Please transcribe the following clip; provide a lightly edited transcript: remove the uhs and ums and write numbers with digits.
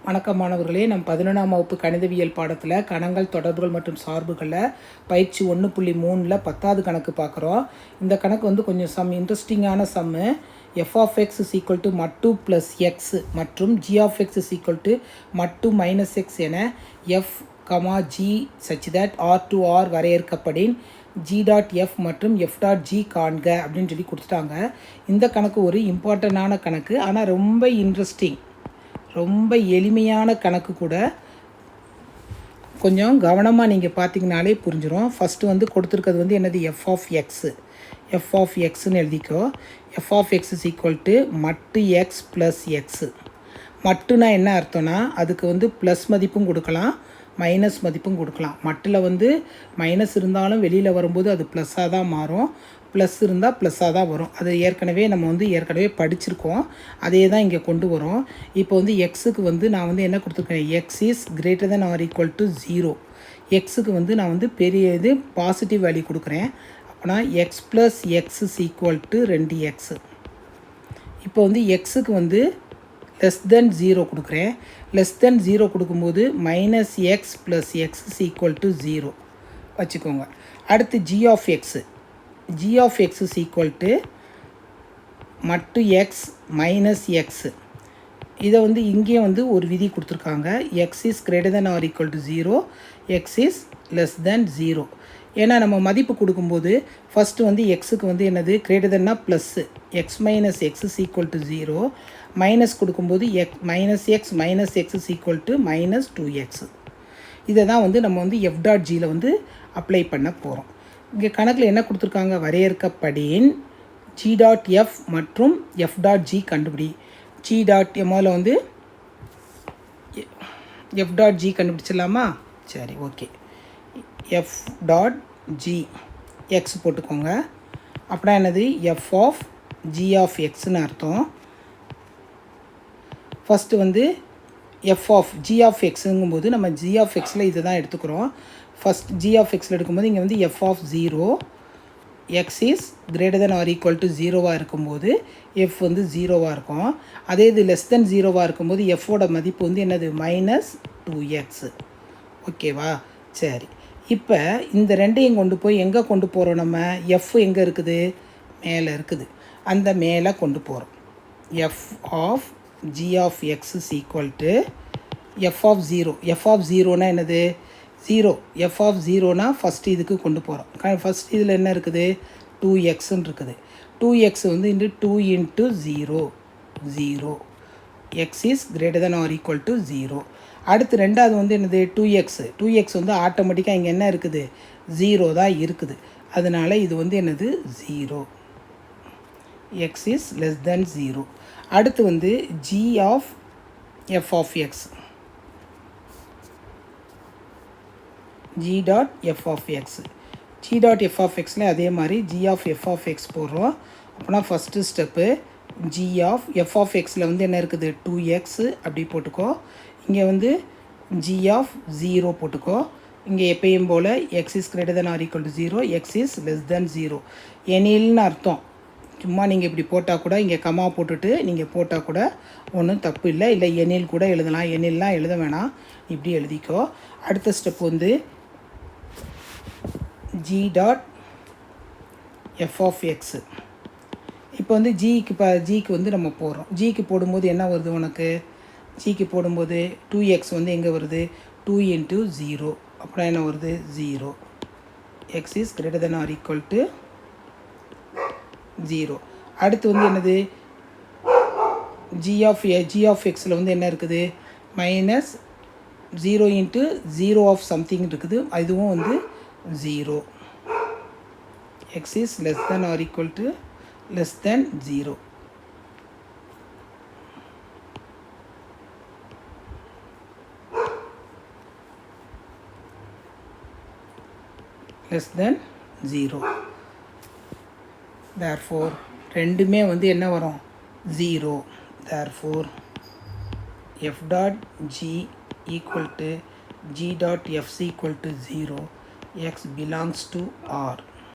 வணக்கம் மாணவர்களே, நம் 11ஆம் வகுப்பு கணிதவியல் பாடத்தில் கணங்கள், தொடர்புகள் மற்றும் சார்புகளில் பயிற்சி 1.3ல் 10வது கணக்கு பார்க்குறோம். இந்த கணக்கு வந்து கொஞ்சம் இன்ட்ரெஸ்டிங்கான சம்மு. f of x is equal to மட்டு ப்ளஸ் எக்ஸ் மற்றும் g of x is equal to மட்டு மைனஸ் எக்ஸ் என f, g such that r to r வரையறுக்கப்படின் g dot f மற்றும் f டாட் g காண்க அப்படின்னு சொல்லி கொடுத்துட்டாங்க. இந்த கணக்கு ஒரு இம்பார்ட்டண்டான கணக்கு, ஆனால் ரொம்ப இன்ட்ரெஸ்டிங், ரொம்ப எளிமையான கணக்கு கூட. கொஞ்சம் கவனமாக நீங்கள் பார்த்தீங்கனாலே புரிஞ்சிடும். ஃபஸ்ட்டு வந்து கொடுத்துருக்கிறது வந்து என்னது, எஃப் ஆஃப் எக்ஸ்ன்னு எழுதிக்கோ. F of x is equal to மட்டு எக்ஸ் ப்ளஸ் எக்ஸு. மட்டுனா என்ன அர்த்தம்னா, அதுக்கு வந்து ப்ளஸ் மதிப்பும் கொடுக்கலாம், மைனஸ் மதிப்பும் கொடுக்கலாம். மட்டில் வந்து மைனஸ் இருந்தாலும் வெளியில் வரும்போது அது ப்ளஸ்ஸாக தான் மாறும், ப்ளஸ் இருந்தால் ப்ளஸ்ஸாக தான் வரும். அது நம்ம ஏற்கனவே படிச்சிருக்கோம், அதே தான் இங்கே கொண்டு வரோம். இப்போ வந்து எக்ஸுக்கு வந்து நான் வந்து என்ன கொடுத்துருக்கேன், x is greater than or equal to 0. எக்ஸுக்கு வந்து நான் வந்து பெரிய இது பாசிட்டிவ் வேல்யூ கொடுக்குறேன். அப்போனா X plus x is equal to 2x. இப்போ வந்து எக்ஸுக்கு வந்து லெஸ் தென் 0 கொடுக்குறேன். லெஸ் தென் 0 கொடுக்கும்போது minus x plus x is equal to 0 வச்சுக்கோங்க. அடுத்து g of x is equal to மட்டு எக்ஸ் மைனஸ் எக்ஸு. இதை வந்து இங்கேயும் வந்து ஒரு விதி கொடுத்துருக்காங்க, x is greater than or equal to 0, x is less than 0. ஏன்னா நம்ம மதிப்பு கொடுக்கும்போது ஃபஸ்ட்டு வந்து எக்ஸுக்கு வந்து என்னது, கிரேட்டர் தென்னா plus, x minus x is equal to 0, minus கொடுக்கும்போது minus x is equal to minus 2x. இதை தான் வந்து நம்ம வந்து எஃப் டாட் ஜியில் வந்து அப்ளை பண்ண போகிறோம். இங்கே கணக்கில் என்ன கொடுத்துருக்காங்க, வரையறுக்கப்படின் ஜி டாட் எஃப் மற்றும் எஃப் டாட் ஜி கண்டுபிடி. ஜி டாட் முதல்ல வந்து எஃப் டாட் ஜி கண்டுபிடிச்சிடலாமா? சரி, okay. F dot G X போட்டுக்கோங்க. அப்படின்னா என்னது, எஃப் ஆஃப் ஜி ஆஃப் எக்ஸ்ன்னு அர்த்தம். ஃபஸ்ட்டு வந்து எஃப் ஆஃப் ஜி ஆஃப் எக்ஸுங்கும்போது நம்ம ஜி ஆஃப் எக்ஸில் இதை தான் எடுத்துக்கிறோம். ஃபஸ்ட் ஜி ஆஃப் எக்ஸில் எடுக்கும்போது இங்கே வந்து f of 0, x is greater than or equal to 0வாக இருக்கும்போது எஃப் வந்து 0வாக இருக்கும். அதே இது லெஸ் தென் 0வாக இருக்கும்போது எஃபோட மதிப்பு வந்து என்னது, மைனஸ் 2x. ஓகேவா? சரி, இப்போ இந்த ரெண்டையும் கொண்டு போய் எங்கே கொண்டு போகிறோம், நம்ம எஃப் எங்கே இருக்குது, மேலே இருக்குது, அந்த மேலே கொண்டு போகிறோம். F of g of x is equal to f of 0. f of 0னா என்னது, 0. f of 0னா ஃபஸ்ட்டு இதுக்கு கொண்டு போகிறோம். ஃபஸ்ட் இதில் என்ன இருக்குது, 2xன்னு இருக்குது. 2x வந்து 2 into 0, 0. x is greater than or equal to 0. அடுத்து ரெண்டாவது வந்து என்னது, 2x வந்து ஆட்டோமேட்டிக்காக இங்கே என்ன இருக்குது, 0 தான் இருக்குது. அதனால் இது வந்து என்னது, 0. x is less than 0. அடுத்து வந்து g of f of x, g dot f of x. g dot f of xல அதே மாதிரி g of f of x போடுறோம். அப்படின்னா first step g of f of xல வந்து என்ன இருக்குது, 2x அப்படி போட்டுக்கோ. இங்கே வந்து g of 0 போட்டுக்கோ. இங்கே எப்பயும் போல் x is greater than or equal to 0, x is less than 0 எனில்னு அர்த்தம். சும்மா நீங்கள் இப்படி போட்டால் கூட, இங்கே கமா போட்டுட்டு நீங்கள் போட்டால் கூட ஒன்றும் தப்பு இல்லை. இல்லை எண்ணில் கூட எழுதலாம், எண்ணில்லாம் எழுத வேணாம், இப்படி எழுதிக்கோ. அடுத்த ஸ்டெப் வந்து g dot f of x. இப்போ வந்து ஜிக்கு வந்து நம்ம போடுறோம். ஜிக்கு போடும்போது என்ன வருது உனக்கு, ஜிக்கு போடும்போது 2x வந்து எங்கே வருது, 2 into 0. அப்புறம் என்ன வருது, 0. X is greater than or equal to 0. அடுத்து வந்து என்னது, g of xல வந்து என்ன இருக்குது, மைனஸ் 0 into 0 of something இருக்குது, அதுவும் வந்து 0. x is less than or equal to less than 0. less than 0. therefore ரெண்டுமே வந்து என்ன வரும், 0. therefore f dot g equal to g dot f is equal to 0, x belongs to R.